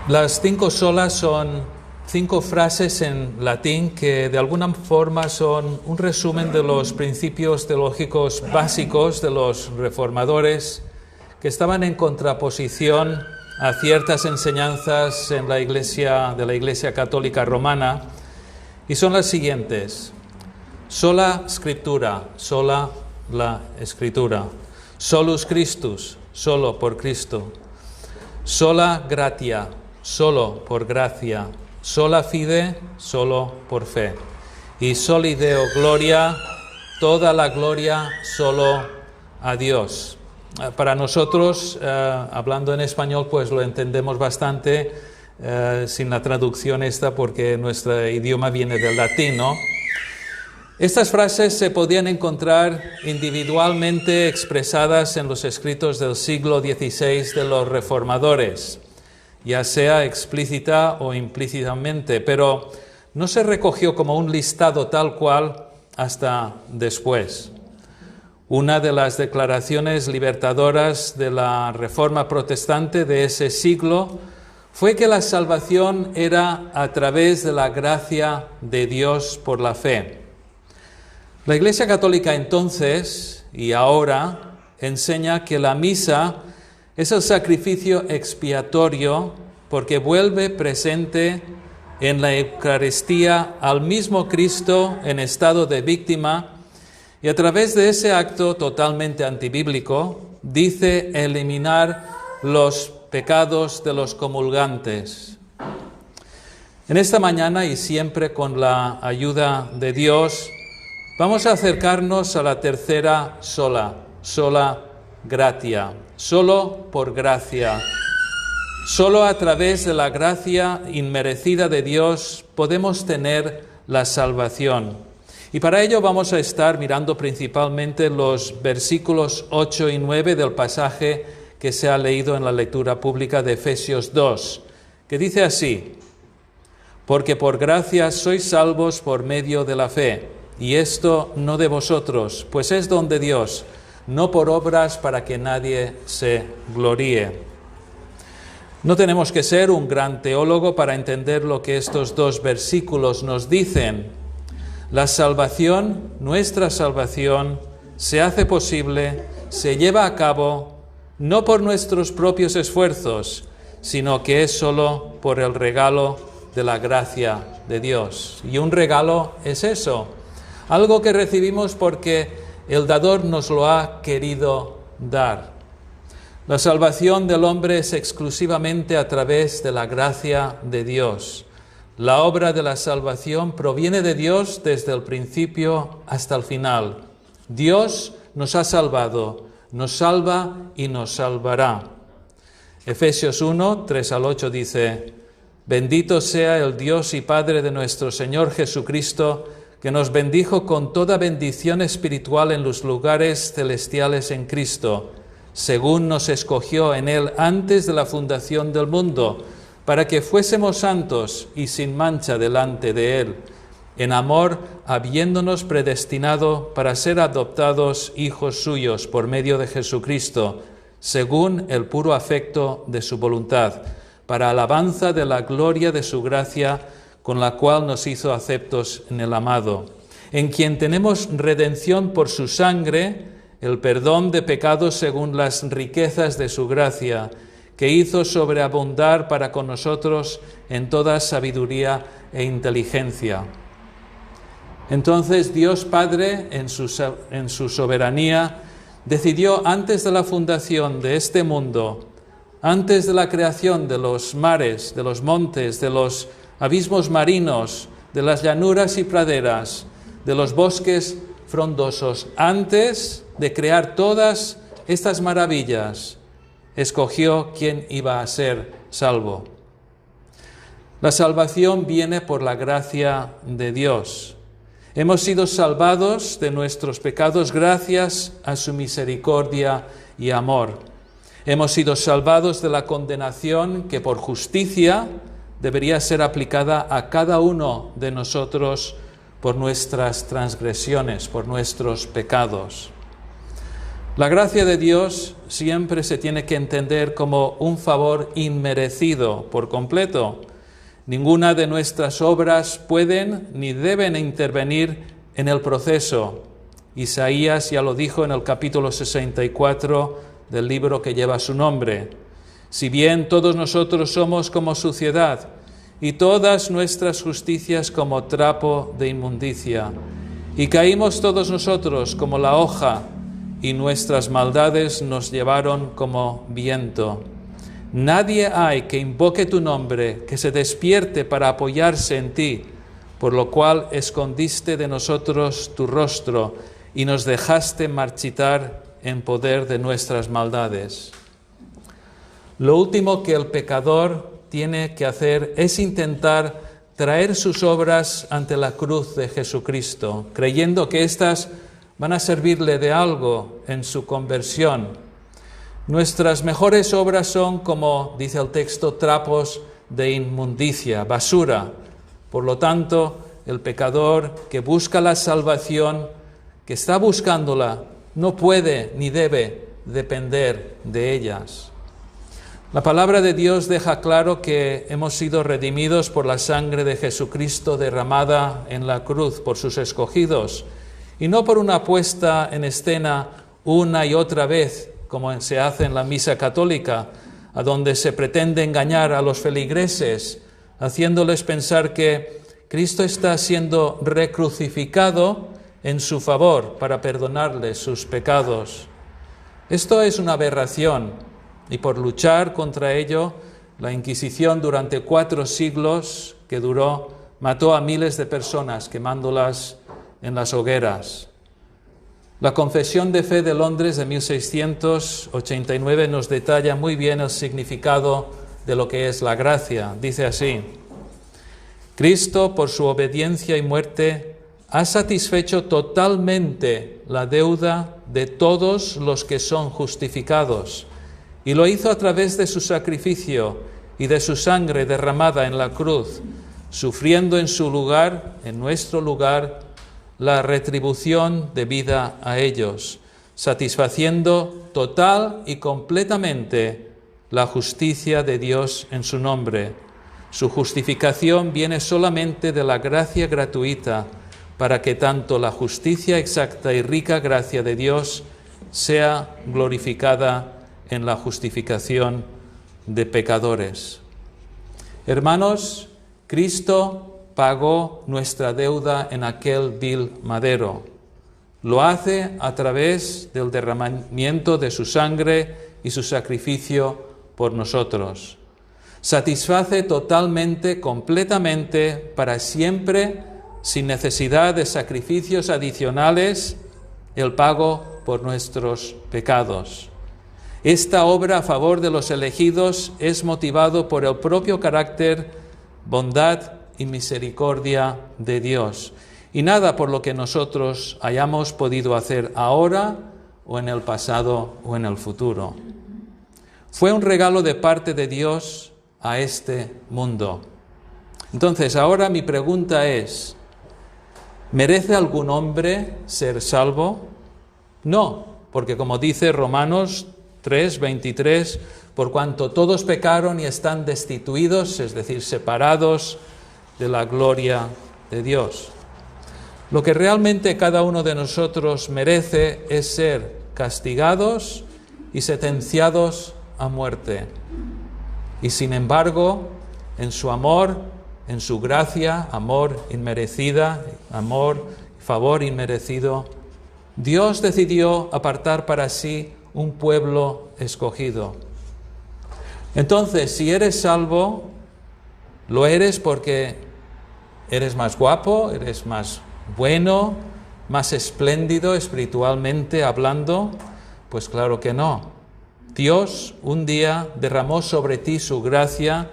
Las 5 solas son 5 frases en latín que de alguna forma son un resumen de los principios teológicos básicos de los reformadores que estaban en contraposición a ciertas enseñanzas en la Iglesia, de la Iglesia Católica Romana, y son las siguientes: sola Scriptura, sola la Escritura; solus Christus, solo por Cristo; sola gratia, solo por gracia; sola fide, solo por fe; y soli Deo gloria, toda la gloria solo a Dios. Para nosotros, hablando en español, pues lo entendemos bastante sin la traducción esta, porque nuestro idioma viene del latín, ¿no? Estas frases se podían encontrar individualmente expresadas en los escritos del siglo XVI de los reformadores, ya sea explícita o implícitamente, pero no se recogió como un listado tal cual hasta después. Una de las declaraciones libertadoras de la Reforma protestante de ese siglo fue que la salvación era a través de la gracia de Dios por la fe. La Iglesia Católica entonces y ahora enseña que la misa es el sacrificio expiatorio porque vuelve presente en la Eucaristía al mismo Cristo en estado de víctima, y a través de ese acto totalmente antibíblico dice eliminar los pecados de los comulgantes. En esta mañana, y siempre con la ayuda de Dios, vamos a acercarnos a la tercera sola, sola gratia, solo por gracia. Solo a través de la gracia inmerecida de Dios podemos tener la salvación. Y para ello vamos a estar mirando principalmente los versículos 8 y 9 del pasaje que se ha leído en la lectura pública de Efesios 2, que dice así: porque por gracia sois salvos por medio de la fe, y esto no de vosotros, pues es don de Dios, no por obras para que nadie se gloríe. No tenemos que ser un gran teólogo para entender lo que estos dos versículos nos dicen. La salvación, nuestra salvación, se hace posible, se lleva a cabo, no por nuestros propios esfuerzos, sino que es solo por el regalo de la gracia de Dios. Y un regalo es eso, algo que recibimos porque el dador nos lo ha querido dar. La salvación del hombre es exclusivamente a través de la gracia de Dios. La obra de la salvación proviene de Dios desde el principio hasta el final. Dios nos ha salvado, nos salva y nos salvará. Efesios 1, 3 al 8 dice: bendito sea el Dios y Padre de nuestro Señor Jesucristo, que nos bendijo con toda bendición espiritual en los lugares celestiales en Cristo, según nos escogió en Él antes de la fundación del mundo, para que fuésemos santos y sin mancha delante de Él, en amor habiéndonos predestinado para ser adoptados hijos suyos por medio de Jesucristo, según el puro afecto de su voluntad, para alabanza de la gloria de su gracia, con la cual nos hizo aceptos en el amado, en quien tenemos redención por su sangre, el perdón de pecados según las riquezas de su gracia, que hizo sobreabundar para con nosotros en toda sabiduría e inteligencia. Entonces Dios Padre, en su soberanía, decidió antes de la fundación de este mundo, antes de la creación de los mares, de los montes, de los abismos marinos, de las llanuras y praderas, de los bosques frondosos, antes de crear todas estas maravillas, escogió quién iba a ser salvo. La salvación viene por la gracia de Dios. Hemos sido salvados de nuestros pecados gracias a su misericordia y amor. Hemos sido salvados de la condenación que por justicia debería ser aplicada a cada uno de nosotros por nuestras transgresiones, por nuestros pecados. La gracia de Dios siempre se tiene que entender como un favor inmerecido por completo. Ninguna de nuestras obras pueden ni deben intervenir en el proceso. Isaías ya lo dijo en el capítulo 64 del libro que lleva su nombre. Si bien todos nosotros somos como suciedad y todas nuestras justicias como trapo de inmundicia, y caímos todos nosotros como la hoja, y nuestras maldades nos llevaron como viento. Nadie hay que invoque tu nombre, que se despierte para apoyarse en ti, por lo cual escondiste de nosotros tu rostro y nos dejaste marchitar en poder de nuestras maldades. Lo último que el pecador tiene que hacer es intentar traer sus obras ante la cruz de Jesucristo, creyendo que éstas van a servirle de algo en su conversión. Nuestras mejores obras son, como dice el texto, trapos de inmundicia, basura. Por lo tanto, el pecador que busca la salvación, que está buscándola, no puede ni debe depender de ellas. La palabra de Dios deja claro que hemos sido redimidos por la sangre de Jesucristo derramada en la cruz por sus escogidos, y no por una puesta en escena una y otra vez, como se hace en la misa católica, a donde se pretende engañar a los feligreses, haciéndoles pensar que Cristo está siendo recrucificado en su favor para perdonarles sus pecados. Esto es una aberración, y por luchar contra ello, la Inquisición durante 4 siglos que duró, mató a miles de personas quemándolas en las hogueras. La Confesión de Fe de Londres de 1689 nos detalla muy bien el significado de lo que es la gracia. Dice así: Cristo, por su obediencia y muerte, ha satisfecho totalmente la deuda de todos los que son justificados, y lo hizo a través de su sacrificio y de su sangre derramada en la cruz, sufriendo en su lugar, en nuestro lugar, la retribución debida a ellos, satisfaciendo total y completamente la justicia de Dios en su nombre. Su justificación viene solamente de la gracia gratuita, para que tanto la justicia exacta y rica gracia de Dios sea glorificada en la justificación de pecadores. Hermanos, Cristo pagó nuestra deuda en aquel vil madero. Lo hace a través del derramamiento de su sangre y su sacrificio por nosotros. Satisface totalmente, completamente, para siempre, sin necesidad de sacrificios adicionales, el pago por nuestros pecados. Esta obra a favor de los elegidos es motivado por el propio carácter, bondad y misericordia de Dios, y nada por lo que nosotros hayamos podido hacer ahora o en el pasado o en el futuro. Fue un regalo de parte de Dios a este mundo. Entonces, ahora mi pregunta es: ¿merece algún hombre ser salvo? No, porque como dice Romanos 3:23, por cuanto todos pecaron y están destituidos, es decir, separados de la gloria de Dios. Lo que realmente cada uno de nosotros merece es ser castigados y sentenciados a muerte. Y sin embargo, en su amor, en su gracia, amor inmerecida, amor, favor inmerecido, Dios decidió apartar para sí un pueblo escogido. Entonces, si eres salvo, lo eres porque eres más guapo, eres más bueno, más espléndido espiritualmente hablando. Pues claro que no. Dios un día derramó sobre ti su gracia,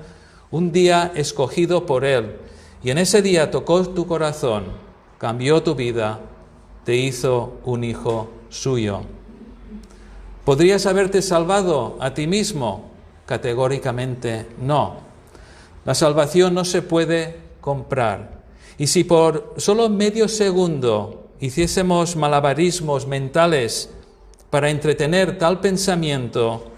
un día escogido por Él, y en ese día tocó tu corazón, cambió tu vida, te hizo un hijo suyo. ¿Podrías haberte salvado a ti mismo? Categóricamente no. La salvación no se puede comprar. Y si por solo medio segundo hiciésemos malabarismos mentales para entretener tal pensamiento,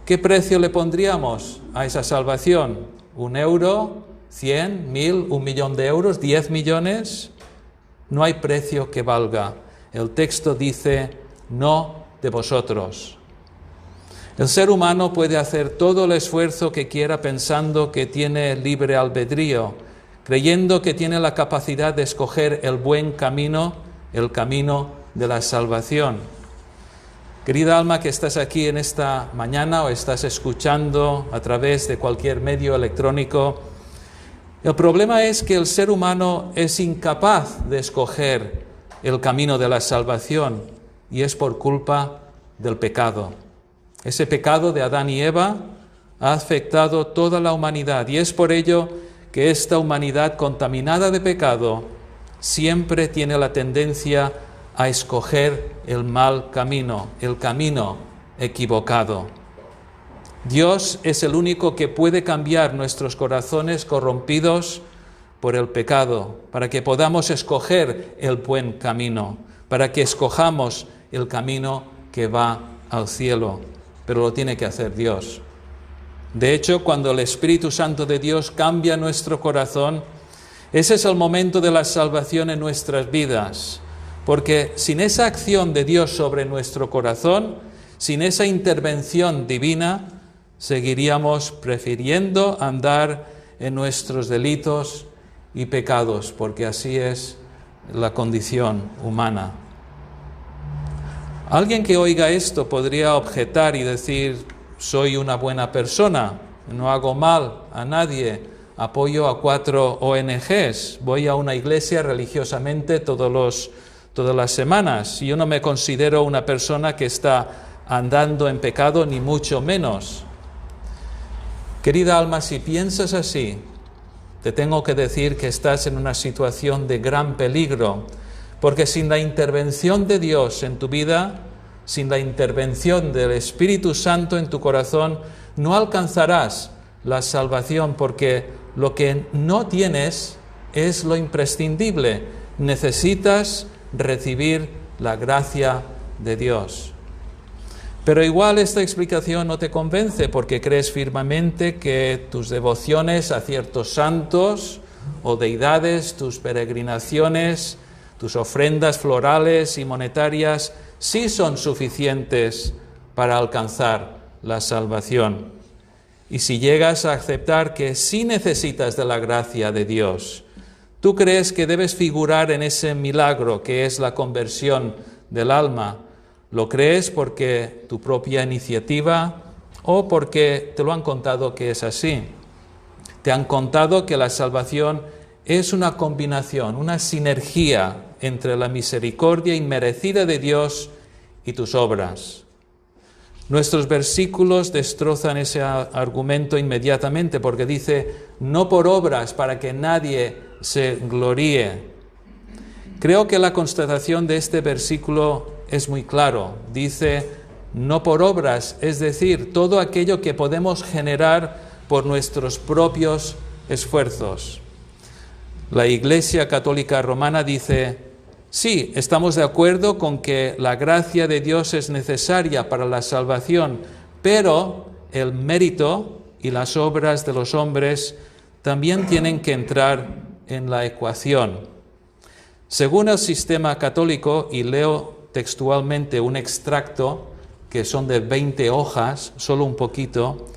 ¿qué precio le pondríamos a esa salvación? ¿1 euro? ¿100? ¿1000? ¿1 millón de euros? ¿10 millones? No hay precio que valga. El texto dice, no de vosotros. El ser humano puede hacer todo el esfuerzo que quiera pensando que tiene libre albedrío, creyendo que tiene la capacidad de escoger el buen camino, el camino de la salvación. Querida alma que estás aquí en esta mañana o estás escuchando a través de cualquier medio electrónico, el problema es que el ser humano es incapaz de escoger el camino de la salvación y es por culpa del pecado. Ese pecado de Adán y Eva ha afectado toda la humanidad y es por ello que esta humanidad contaminada de pecado siempre tiene la tendencia a escoger el mal camino, el camino equivocado. Dios es el único que puede cambiar nuestros corazones corrompidos por el pecado, para que podamos escoger el buen camino, para que escojamos el camino que va al cielo, pero lo tiene que hacer Dios. De hecho, cuando el Espíritu Santo de Dios cambia nuestro corazón, ese es el momento de la salvación en nuestras vidas, porque sin esa acción de Dios sobre nuestro corazón, sin esa intervención divina, seguiríamos prefiriendo andar en nuestros delitos y pecados, porque así es la condición humana. Alguien que oiga esto podría objetar y decir, soy una buena persona, no hago mal a nadie, apoyo a 4 ONGs, voy a una iglesia religiosamente todas las semanas, y yo no me considero una persona que está andando en pecado, ni mucho menos. Querida alma, si piensas así, te tengo que decir que estás en una situación de gran peligro, porque sin la intervención de Dios en tu vida, sin la intervención del Espíritu Santo en tu corazón, no alcanzarás la salvación, porque lo que no tienes es lo imprescindible. Necesitas recibir la gracia de Dios. Pero igual esta explicación no te convence porque crees firmemente que tus devociones a ciertos santos o deidades, tus peregrinaciones, tus ofrendas florales y monetarias sí son suficientes para alcanzar la salvación. Y si llegas a aceptar que sí necesitas de la gracia de Dios, tú crees que debes figurar en ese milagro que es la conversión del alma. ¿Lo crees porque tu propia iniciativa o porque te lo han contado que es así? Te han contado que la salvación es una combinación, una sinergia entre la misericordia inmerecida de Dios y tus obras. Nuestros versículos destrozan ese argumento inmediatamente porque dice, no por obras para que nadie se gloríe. Creo que la constatación de este versículo es muy claro. Dice, no por obras, es decir, todo aquello que podemos generar por nuestros propios esfuerzos. La Iglesia Católica Romana dice, sí, estamos de acuerdo con que la gracia de Dios es necesaria para la salvación, pero el mérito y las obras de los hombres también tienen que entrar en la ecuación. Según el sistema católico, y leo textualmente un extracto que son de 20 hojas, solo un poquito,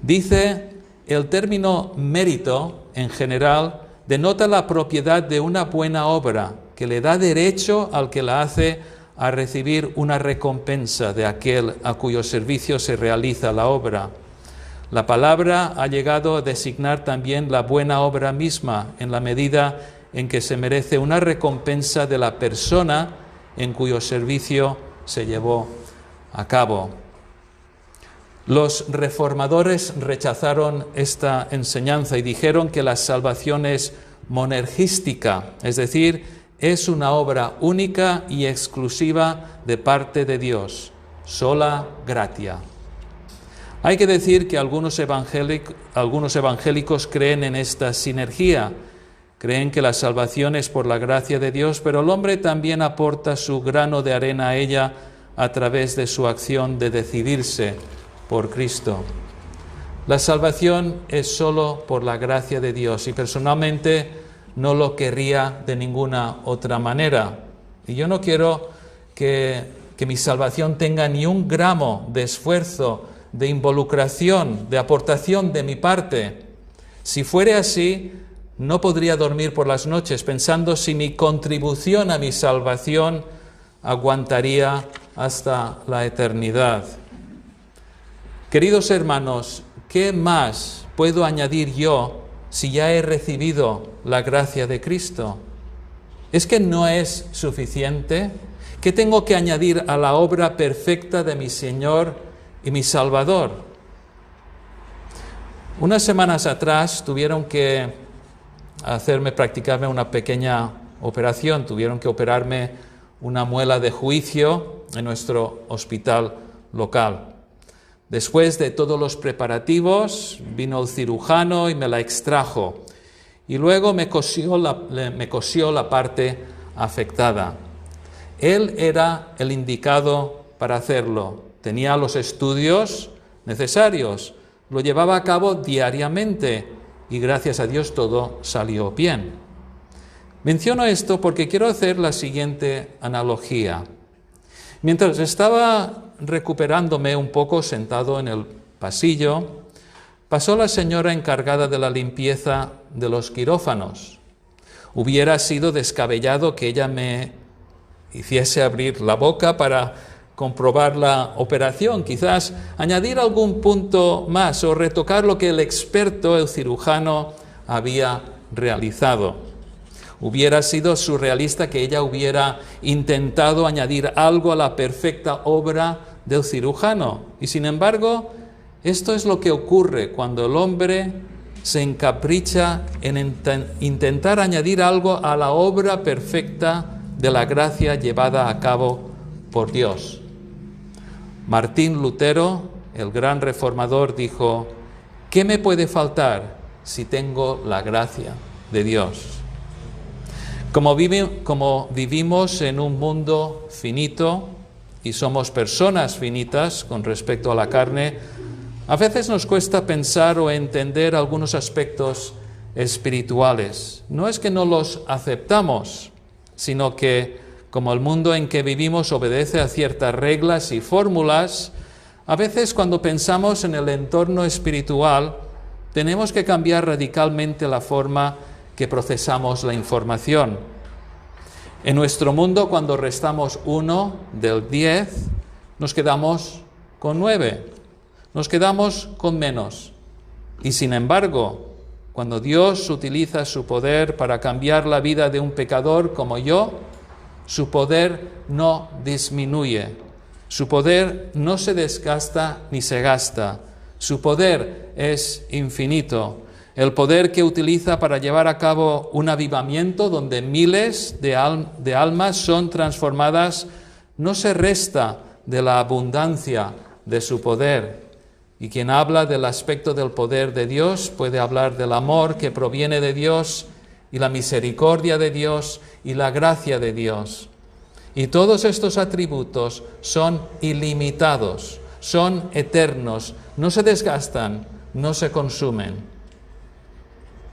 dice, el término mérito en general denota la propiedad de una buena obra que le da derecho al que la hace a recibir una recompensa de aquel a cuyo servicio se realiza la obra. La palabra ha llegado a designar también la buena obra misma en la medida en que se merece una recompensa de la persona en cuyo servicio se llevó a cabo. Los reformadores rechazaron esta enseñanza y dijeron que la salvación es monergística, es decir, es una obra única y exclusiva de parte de Dios, sola gratia. Hay que decir que algunos evangélicos creen en esta sinergia, creen que la salvación es por la gracia de Dios, pero el hombre también aporta su grano de arena a ella a través de su acción de decidirse por Cristo. La salvación es solo por la gracia de Dios y personalmente no lo querría de ninguna otra manera. Y yo no quiero que mi salvación tenga ni un gramo de esfuerzo, de involucración, de aportación de mi parte. Si fuera así, no podría dormir por las noches pensando si mi contribución a mi salvación aguantaría hasta la eternidad. Queridos hermanos, ¿qué más puedo añadir yo si ya he recibido la gracia de Cristo? ¿Es que no es suficiente? ¿Qué tengo que añadir a la obra perfecta de mi Señor y mi Salvador? Unas semanas atrás tuvieron que practicarme una pequeña operación. Tuvieron que operarme una muela de juicio en nuestro hospital local. Después de todos los preparativos, vino el cirujano y me la extrajo. Y luego me cosió la parte afectada. Él era el indicado para hacerlo. Tenía los estudios necesarios. Lo llevaba a cabo diariamente y gracias a Dios todo salió bien. Menciono esto porque quiero hacer la siguiente analogía. Mientras estaba recuperándome un poco sentado en el pasillo, pasó la señora encargada de la limpieza de los quirófanos. Hubiera sido descabellado que ella me hiciese abrir la boca para comprobar la operación, quizás añadir algún punto más o retocar lo que el experto, el cirujano, había realizado. Hubiera sido surrealista que ella hubiera intentado añadir algo a la perfecta obra del cirujano. Y sin embargo, esto es lo que ocurre cuando el hombre se encapricha en intentar añadir algo a la obra perfecta de la gracia llevada a cabo por Dios. Martín Lutero, el gran reformador, dijo: ¿qué me puede faltar si tengo la gracia de Dios? Como vivimos en un mundo finito y somos personas finitas con respecto a la carne, a veces nos cuesta pensar o entender algunos aspectos espirituales. No es que no los aceptamos, sino que como el mundo en que vivimos obedece a ciertas reglas y fórmulas, a veces cuando pensamos en el entorno espiritual tenemos que cambiar radicalmente la forma que procesamos la información. En nuestro mundo, cuando restamos 1 del 10, nos quedamos con 9, nos quedamos con menos. Y sin embargo, cuando Dios utiliza su poder para cambiar la vida de un pecador como yo, su poder no disminuye, su poder no se desgasta ni se gasta, su poder es infinito. El poder que utiliza para llevar a cabo un avivamiento donde miles de almas son transformadas no se resta de la abundancia de su poder. Y quien habla del aspecto del poder de Dios puede hablar del amor que proviene de Dios y la misericordia de Dios y la gracia de Dios. Y todos estos atributos son ilimitados, son eternos, no se desgastan, no se consumen.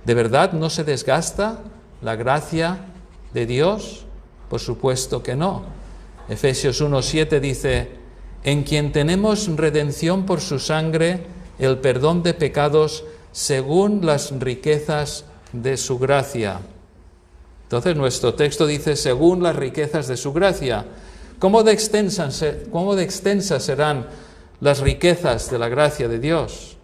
¿De verdad no se desgasta la gracia de Dios? Por supuesto que no. Efesios 1:7 dice: en quien tenemos redención por su sangre, el perdón de pecados según las riquezas de su gracia. Entonces nuestro texto dice según las riquezas de su gracia. ¿Cómo de extensas serán las riquezas de la gracia de Dios?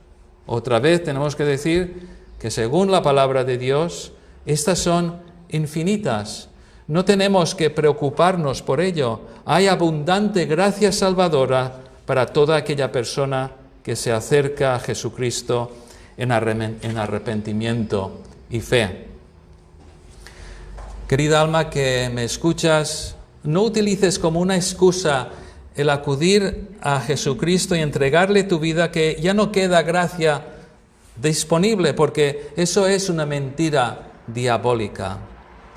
Otra vez tenemos que decir que según la palabra de Dios, estas son infinitas. No tenemos que preocuparnos por ello. Hay abundante gracia salvadora para toda aquella persona que se acerca a Jesucristo en arrepentimiento y fe. Querida alma que me escuchas, no utilices como una excusa el acudir a Jesucristo y entregarle tu vida, que ya no queda gracia disponible, porque eso es una mentira diabólica.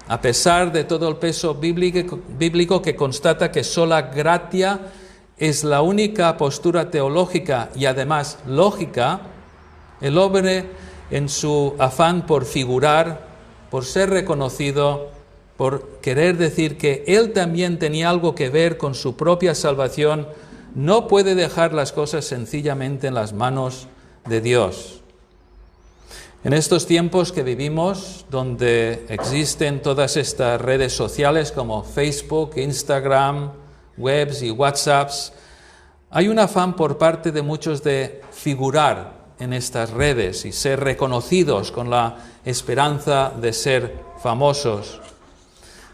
A pesar de todo el peso bíblico que constata que sola gratia es la única postura teológica y además lógica, el hombre, en su afán por figurar, por ser reconocido, por querer decir que él también tenía algo que ver con su propia salvación, no puede dejar las cosas sencillamente en las manos de Dios. En estos tiempos que vivimos, donde existen todas estas redes sociales como Facebook, Instagram, webs y WhatsApps, hay un afán por parte de muchos de figurar en estas redes y ser reconocidos con la esperanza de ser famosos.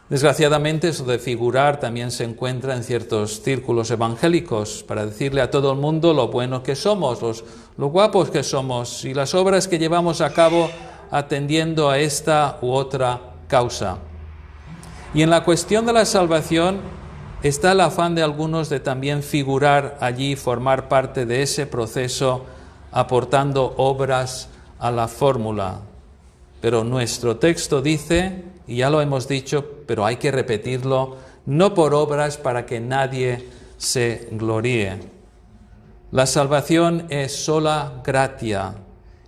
Desgraciadamente, eso de figurar también se encuentra en ciertos círculos evangélicos para decirle a todo el mundo lo bueno que somos, lo guapos que somos y las obras que llevamos a cabo atendiendo a esta u otra causa. Y en la cuestión de la salvación está el afán de algunos de también figurar allí, formar parte de ese proceso, aportando obras a la fórmula. Pero nuestro texto dice, y ya lo hemos dicho, pero hay que repetirlo, no por obras para que nadie se gloríe. La salvación es sola gratia,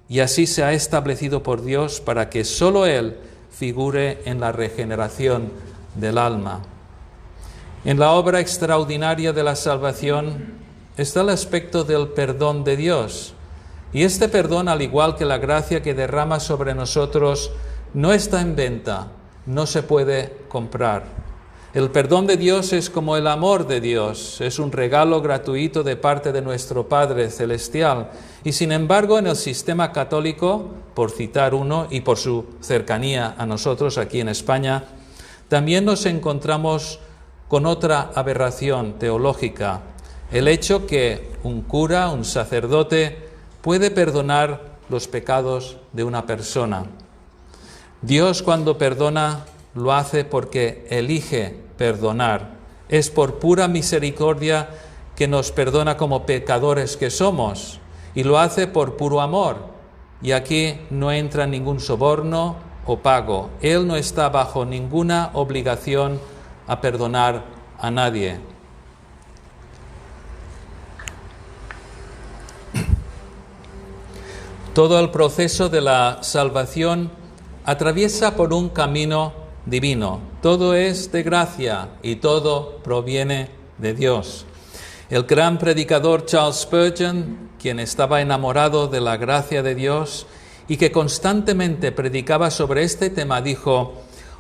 y así se ha establecido por Dios para que solo Él figure en la regeneración del alma. En la obra extraordinaria de la salvación está el aspecto del perdón de Dios. Y este perdón, al igual que la gracia que derrama sobre nosotros, no está en venta, no se puede comprar. El perdón de Dios es como el amor de Dios, es un regalo gratuito de parte de nuestro Padre Celestial. Y sin embargo, en el sistema católico, por citar uno y por su cercanía a nosotros aquí en España, también nos encontramos con otra aberración teológica, el hecho que un cura, un sacerdote, puede perdonar los pecados de una persona. Dios, cuando perdona, lo hace porque elige perdonar. Es por pura misericordia que nos perdona como pecadores que somos, y lo hace por puro amor. Y aquí no entra ningún soborno o pago. Él no está bajo ninguna obligación a perdonar a nadie. Todo el proceso de la salvación atraviesa por un camino divino. Todo es de gracia y todo proviene de Dios. El gran predicador Charles Spurgeon, quien estaba enamorado de la gracia de Dios y que constantemente predicaba sobre este tema, dijo: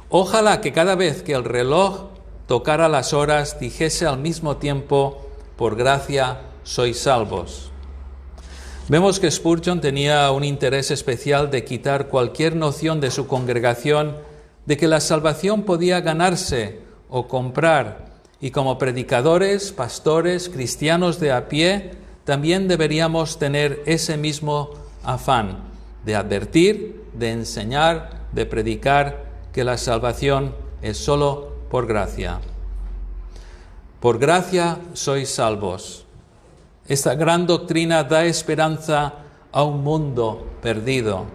ojalá que cada vez que el reloj tocara las horas dijese al mismo tiempo: por gracia sois salvos. Vemos que Spurgeon tenía un interés especial de quitar cualquier noción de su congregación de que la salvación podía ganarse o comprar, y como predicadores, pastores, cristianos de a pie, también deberíamos tener ese mismo afán de advertir, de enseñar, de predicar que la salvación es solo por gracia. Por gracia sois salvos. Esta gran doctrina da esperanza a un mundo perdido.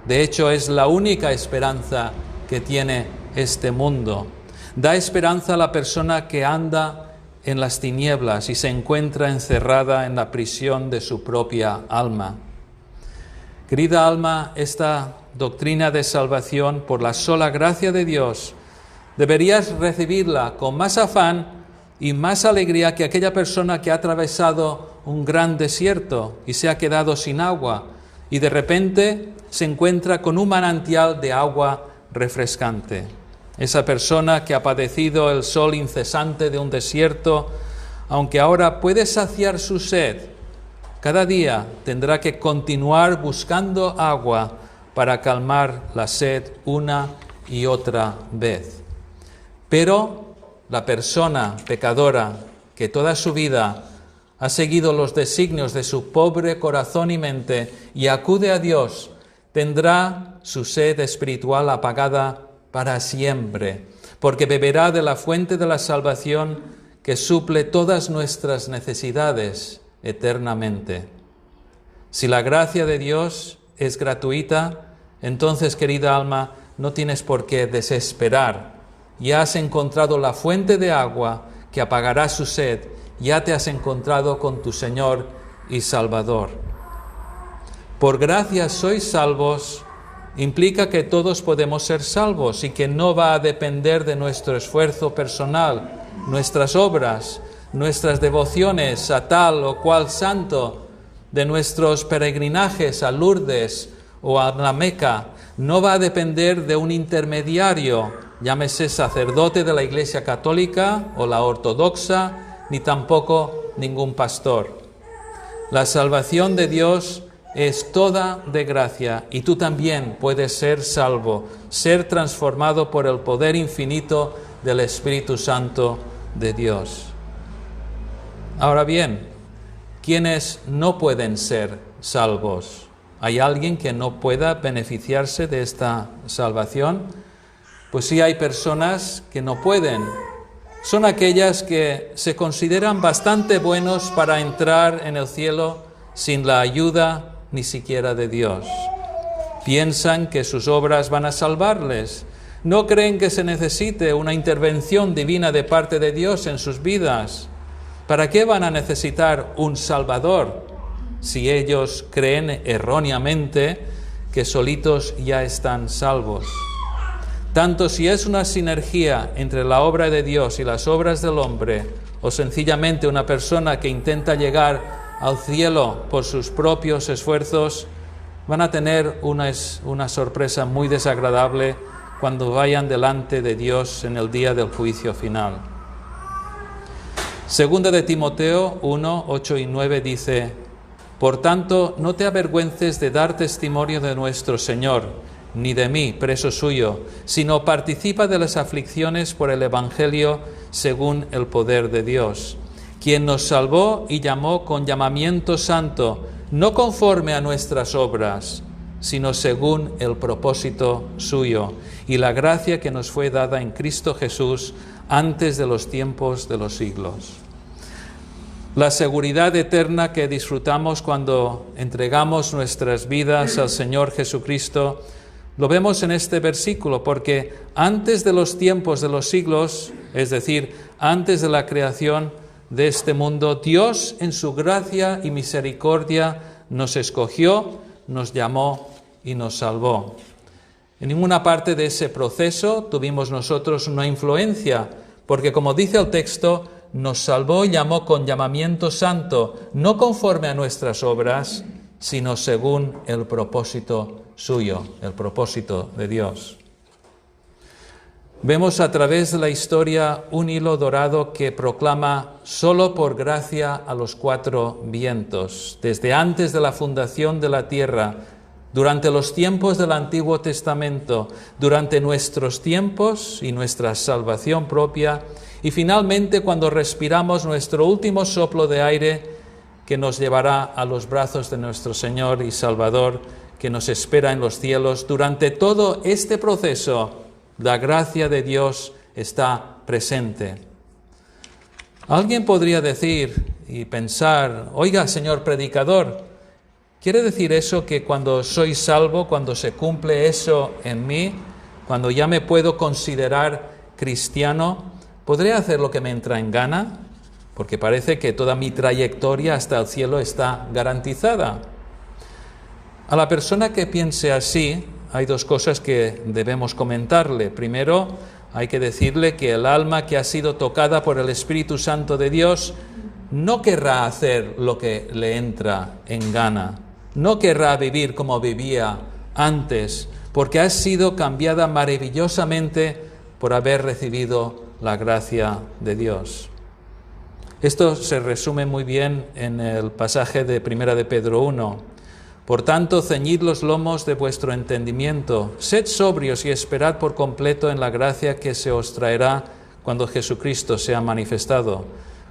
De hecho, es la única esperanza que tiene este mundo. Da esperanza a la persona que anda en las tinieblas y se encuentra encerrada en la prisión de su propia alma. Querida alma, esta doctrina de salvación por la sola gracia de Dios, deberías recibirla con más afán y más alegría que aquella persona que ha atravesado un gran desierto y se ha quedado sin agua y de repente se encuentra con un manantial de agua refrescante. Esa persona que ha padecido el sol incesante de un desierto, aunque ahora puede saciar su sed, cada día tendrá que continuar buscando agua para calmar la sed una y otra vez. Pero la persona pecadora que toda su vida ha seguido los designios de su pobre corazón y mente y acude a Dios, tendrá su sed espiritual apagada para siempre, porque beberá de la fuente de la salvación que suple todas nuestras necesidades eternamente. Si la gracia de Dios es gratuita, entonces, querida alma, no tienes por qué desesperar. Ya has encontrado la fuente de agua que apagará su sed ya te has encontrado con tu Señor y Salvador. Por gracia sois salvos implica que todos podemos ser salvos y que no va a depender de nuestro esfuerzo personal, nuestras obras, nuestras devociones a tal o cual santo, de nuestros peregrinajes a Lourdes o a la Meca. No va a depender de un intermediario, llámese sacerdote de la Iglesia Católica o la Ortodoxa, ni tampoco ningún pastor. La salvación de Dios es toda de gracia y tú también puedes ser salvo, ser transformado por el poder infinito del Espíritu Santo de Dios. Ahora bien, ¿quiénes no pueden ser salvos? ¿Hay alguien que no pueda beneficiarse de esta salvación? Pues sí, hay personas que no pueden. Son aquellas que se consideran bastante buenos para entrar en el cielo sin la ayuda ni siquiera de Dios. Piensan que sus obras van a salvarles. No creen que se necesite una intervención divina de parte de Dios en sus vidas. ¿Para qué van a necesitar un Salvador si ellos creen erróneamente que solitos ya están salvos? Tanto si es una sinergia entre la obra de Dios y las obras del hombre, o sencillamente una persona que intenta llegar al cielo por sus propios esfuerzos, van a tener una sorpresa muy desagradable cuando vayan delante de Dios en el día del juicio final. Segunda de Timoteo 1, 8 y 9 dice: Por tanto, no te avergüences de dar testimonio de nuestro Señor, ni de mí, preso suyo, sino participa de las aflicciones por el Evangelio según el poder de Dios, quien nos salvó y llamó con llamamiento santo, no conforme a nuestras obras, sino según el propósito suyo y la gracia que nos fue dada en Cristo Jesús antes de los tiempos de los siglos. La seguridad eterna que disfrutamos cuando entregamos nuestras vidas al Señor Jesucristo lo vemos en este versículo, porque antes de los tiempos de los siglos, es decir, antes de la creación de este mundo, Dios en su gracia y misericordia nos escogió, nos llamó y nos salvó. En ninguna parte de ese proceso tuvimos nosotros una influencia, porque como dice el texto, nos salvó y llamó con llamamiento santo, no conforme a nuestras obras, sino según el propósito suyo, el propósito de Dios. Vemos a través de la historia un hilo dorado que proclama solo por gracia a los cuatro vientos, desde antes de la fundación de la tierra, durante los tiempos del Antiguo Testamento, durante nuestros tiempos y nuestra salvación propia, y finalmente cuando respiramos nuestro último soplo de aire que nos llevará a los brazos de nuestro Señor y Salvador, que nos espera en los cielos. Durante todo este proceso, la gracia de Dios está presente. Alguien podría decir y pensar: oiga, señor predicador, ¿quiere decir eso que cuando soy salvo, cuando se cumple eso en mí, cuando ya me puedo considerar cristiano, podré hacer lo que me entra en gana? Porque parece que toda mi trayectoria hasta el cielo está garantizada. A la persona que piense así, hay dos cosas que debemos comentarle. Primero, hay que decirle que el alma que ha sido tocada por el Espíritu Santo de Dios no querrá hacer lo que le entra en gana, no querrá vivir como vivía antes, porque ha sido cambiada maravillosamente por haber recibido la gracia de Dios. Esto se resume muy bien en el pasaje de 1 de Pedro 1. Por tanto, ceñid los lomos de vuestro entendimiento, sed sobrios y esperad por completo en la gracia que se os traerá cuando Jesucristo sea manifestado.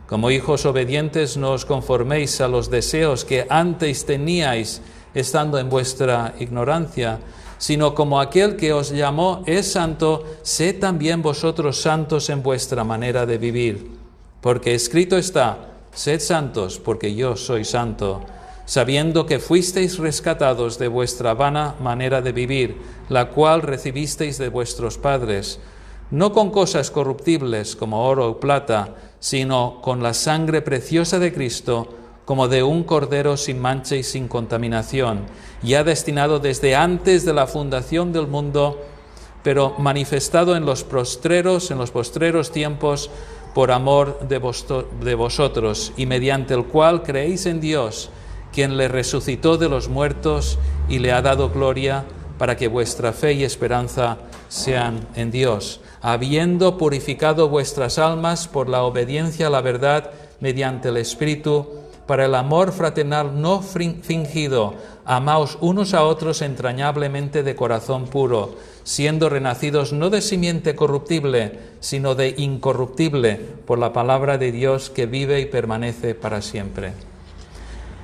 Como hijos obedientes, no os conforméis a los deseos que antes teníais estando en vuestra ignorancia, sino como aquel que os llamó es santo, sed también vosotros santos en vuestra manera de vivir. Porque escrito está: sed santos, porque yo soy santo, sabiendo que fuisteis rescatados de vuestra vana manera de vivir, la cual recibisteis de vuestros padres, no con cosas corruptibles como oro o plata, sino con la sangre preciosa de Cristo, como de un cordero sin mancha y sin contaminación, ya destinado desde antes de la fundación del mundo, pero manifestado en los postreros tiempos por amor de vosotros, y mediante el cual creéis en Dios, quien le resucitó de los muertos y le ha dado gloria, para que vuestra fe y esperanza sean en Dios, habiendo purificado vuestras almas por la obediencia a la verdad mediante el Espíritu, para el amor fraternal no fingido, amaos unos a otros entrañablemente de corazón puro, siendo renacidos no de simiente corruptible, sino de incorruptible, por la palabra de Dios que vive y permanece para siempre.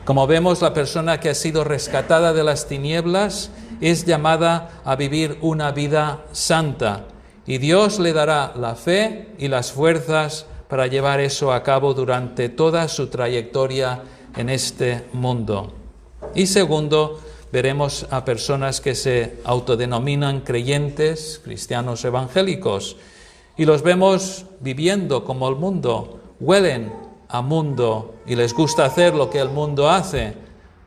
Como vemos, la persona que ha sido rescatada de las tinieblas es llamada a vivir una vida santa, y Dios le dará la fe y las fuerzas para llevar eso a cabo durante toda su trayectoria en este mundo. Y segundo, veremos a personas que se autodenominan creyentes, cristianos evangélicos, y los vemos viviendo como el mundo, huelen a mundo y les gusta hacer lo que el mundo hace.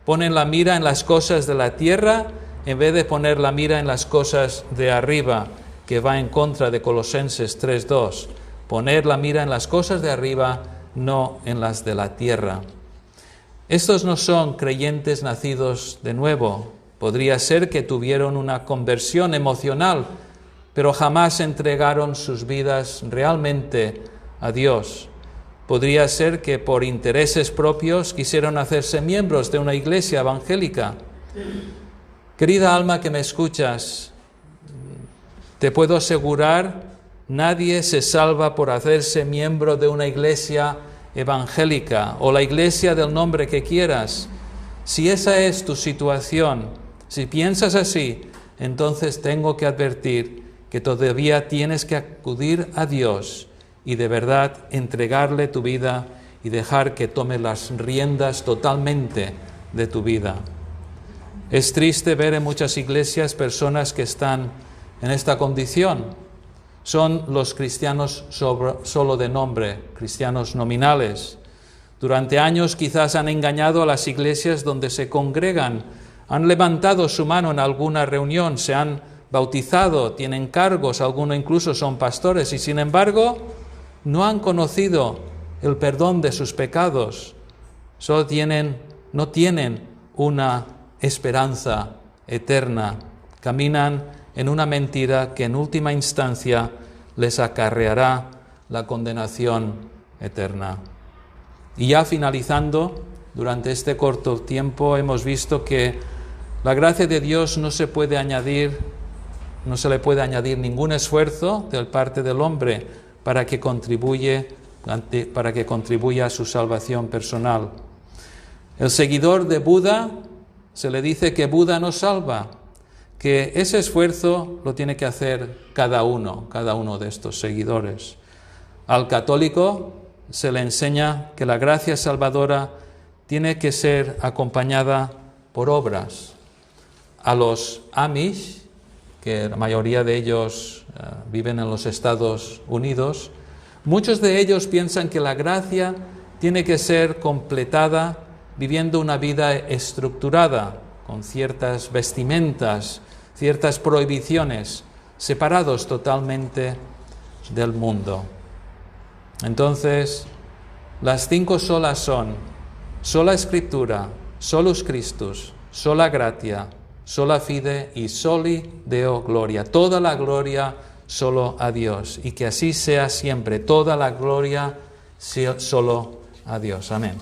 Ponen la mira en las cosas de la tierra en vez de poner la mira en las cosas de arriba, que va en contra de Colosenses 3:2. Poner la mira en las cosas de arriba, no en las de la tierra. Estos no son creyentes nacidos de nuevo. Podría ser que tuvieron una conversión emocional, pero jamás entregaron sus vidas realmente a Dios. Podría ser que por intereses propios quisieron hacerse miembros de una iglesia evangélica. Querida alma que me escuchas, te puedo asegurar, nadie se salva por hacerse miembro de una iglesia evangélica o la iglesia del nombre que quieras. Si esa es tu situación, si piensas así, entonces tengo que advertir que todavía tienes que acudir a Dios y de verdad entregarle tu vida y dejar que tome las riendas totalmente de tu vida. Es triste ver en muchas iglesias personas que están en esta condición. Son los cristianos solo de nombre, cristianos nominales. Durante años quizás han engañado a las iglesias donde se congregan, han levantado su mano en alguna reunión, se han bautizado, tienen cargos, algunos incluso son pastores y sin embargo no han conocido el perdón de sus pecados. No tienen una esperanza eterna. Caminan en una mentira que en última instancia les acarreará la condenación eterna. Y ya finalizando, durante este corto tiempo hemos visto que la gracia de Dios no se le puede añadir ningún esfuerzo de parte del hombre para que contribuya a su salvación personal. El seguidor de Buda se le dice que Buda no salva, que ese esfuerzo lo tiene que hacer cada uno de estos seguidores. Al católico se le enseña que la gracia salvadora tiene que ser acompañada por obras. A los Amish, que la mayoría de ellos viven en los Estados Unidos, muchos de ellos piensan que la gracia tiene que ser completada viviendo una vida estructurada, con ciertas vestimentas, ciertas prohibiciones, separados totalmente del mundo. Entonces, las 5 solas son: sola Escritura, solus Christus, sola gratia, sola fide y soli Deo gloria. Toda la gloria solo a Dios, y que así sea siempre. Toda la gloria solo a Dios. Amén.